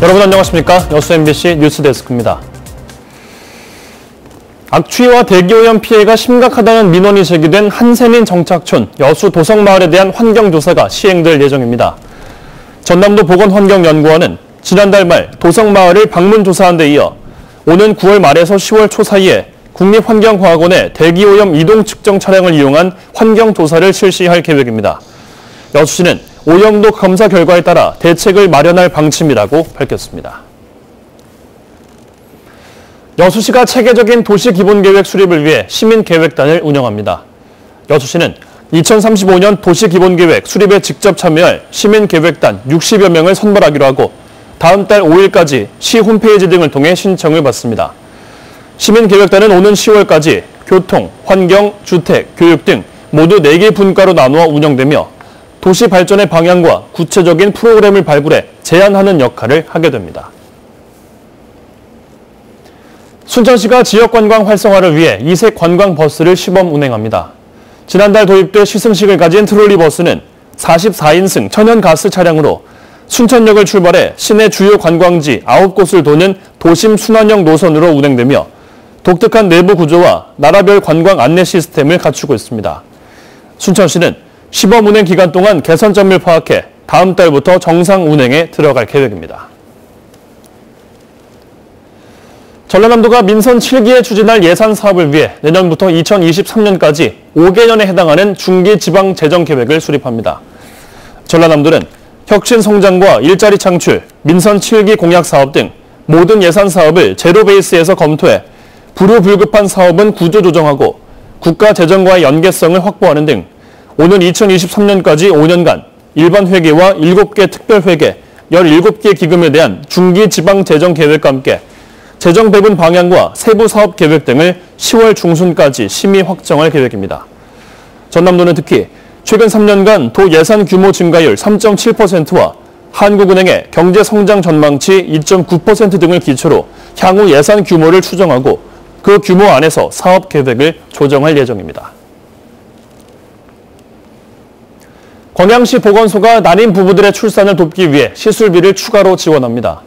여러분 안녕하십니까? 여수 MBC 뉴스데스크입니다. 악취와 대기오염 피해가 심각하다는 민원이 제기된 한세민 정착촌 여수 도성마을에 대한 환경조사가 시행될 예정입니다. 전남도 보건환경연구원은 지난달 말 도성마을을 방문조사한 데 이어 오는 9월 말에서 10월 초 사이에 국립환경과학원의 대기오염 이동 측정 차량을 이용한 환경조사를 실시할 계획입니다. 여수시는 오염도 검사 결과에 따라 대책을 마련할 방침이라고 밝혔습니다. 여수시가 체계적인 도시기본계획 수립을 위해 시민계획단을 운영합니다. 여수시는 2035년 도시기본계획 수립에 직접 참여할 시민계획단 60여 명을 선발하기로 하고 다음 달 5일까지 시 홈페이지 등을 통해 신청을 받습니다. 시민계획단은 오는 10월까지 교통, 환경, 주택, 교육 등 모두 4개 분과로 나누어 운영되며 도시 발전의 방향과 구체적인 프로그램을 발굴해 제안하는 역할을 하게 됩니다. 순천시가 지역관광 활성화를 위해 이색 관광버스를 시범 운행합니다. 지난달 도입돼 시승식을 가진 트롤리버스는 44인승 천연가스 차량으로 순천역을 출발해 시내 주요 관광지 9곳을 도는 도심 순환형 노선으로 운행되며 독특한 내부 구조와 나라별 관광 안내 시스템을 갖추고 있습니다. 순천시는 시범 운행 기간 동안 개선점을 파악해 다음 달부터 정상 운행에 들어갈 계획입니다. 전라남도가 민선 7기에 추진할 예산 사업을 위해 내년부터 2023년까지 5개년에 해당하는 중기 지방 재정 계획을 수립합니다. 전라남도는 혁신 성장과 일자리 창출, 민선 7기 공약 사업 등 모든 예산 사업을 제로 베이스에서 검토해 불우불급한 사업은 구조 조정하고 국가 재정과의 연계성을 확보하는 등 오는 2023년까지 5년간 일반 회계와 7개 특별 회계, 17개 기금에 대한 중기 지방 재정 계획과 함께 재정 배분 방향과 세부 사업 계획 등을 10월 중순까지 심의 확정할 계획입니다. 전남도는 특히 최근 3년간 도 예산 규모 증가율 3.7%와 한국은행의 경제 성장 전망치 2.9% 등을 기초로 향후 예산 규모를 추정하고 그 규모 안에서 사업 계획을 조정할 예정입니다. 광양시 보건소가 난임 부부들의 출산을 돕기 위해 시술비를 추가로 지원합니다.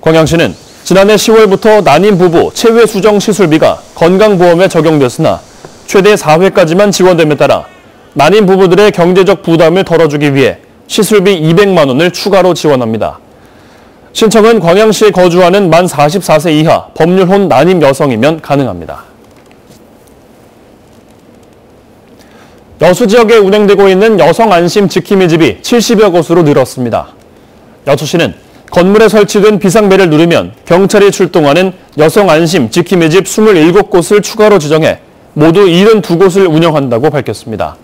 광양시는 지난해 10월부터 난임 부부 체외 수정 시술비가 건강보험에 적용됐으나 최대 4회까지만 지원됨에 따라 난임 부부들의 경제적 부담을 덜어주기 위해 시술비 200만 원을 추가로 지원합니다. 신청은 광양시에 거주하는 만 44세 이하 법률혼 난임 여성이면 가능합니다. 여수 지역에 운행되고 있는 여성 안심 지킴이 집이 70여 곳으로 늘었습니다. 여수시는 건물에 설치된 비상벨을 누르면 경찰이 출동하는 여성 안심 지킴이 집 27곳을 추가로 지정해 모두 72곳을 운영한다고 밝혔습니다.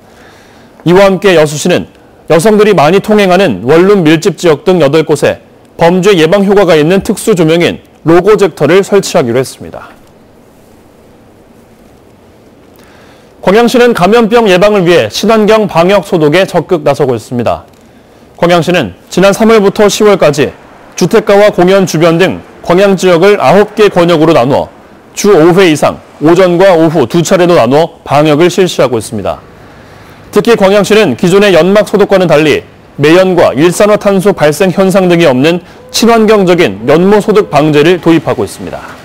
이와 함께 여수시는 여성들이 많이 통행하는 원룸 밀집 지역 등 8곳에 범죄 예방 효과가 있는 특수 조명인 로고젝터를 설치하기로 했습니다. 광양시는 감염병 예방을 위해 친환경 방역 소독에 적극 나서고 있습니다. 광양시는 지난 3월부터 10월까지 주택가와 공연 주변 등 광양 지역을 9개 권역으로 나누어 주 5회 이상 오전과 오후 2차례로 나누어 방역을 실시하고 있습니다. 특히 광양시는 기존의 연막 소독과는 달리 매연과 일산화탄소 발생 현상 등이 없는 친환경적인 연못 소독 방제를 도입하고 있습니다.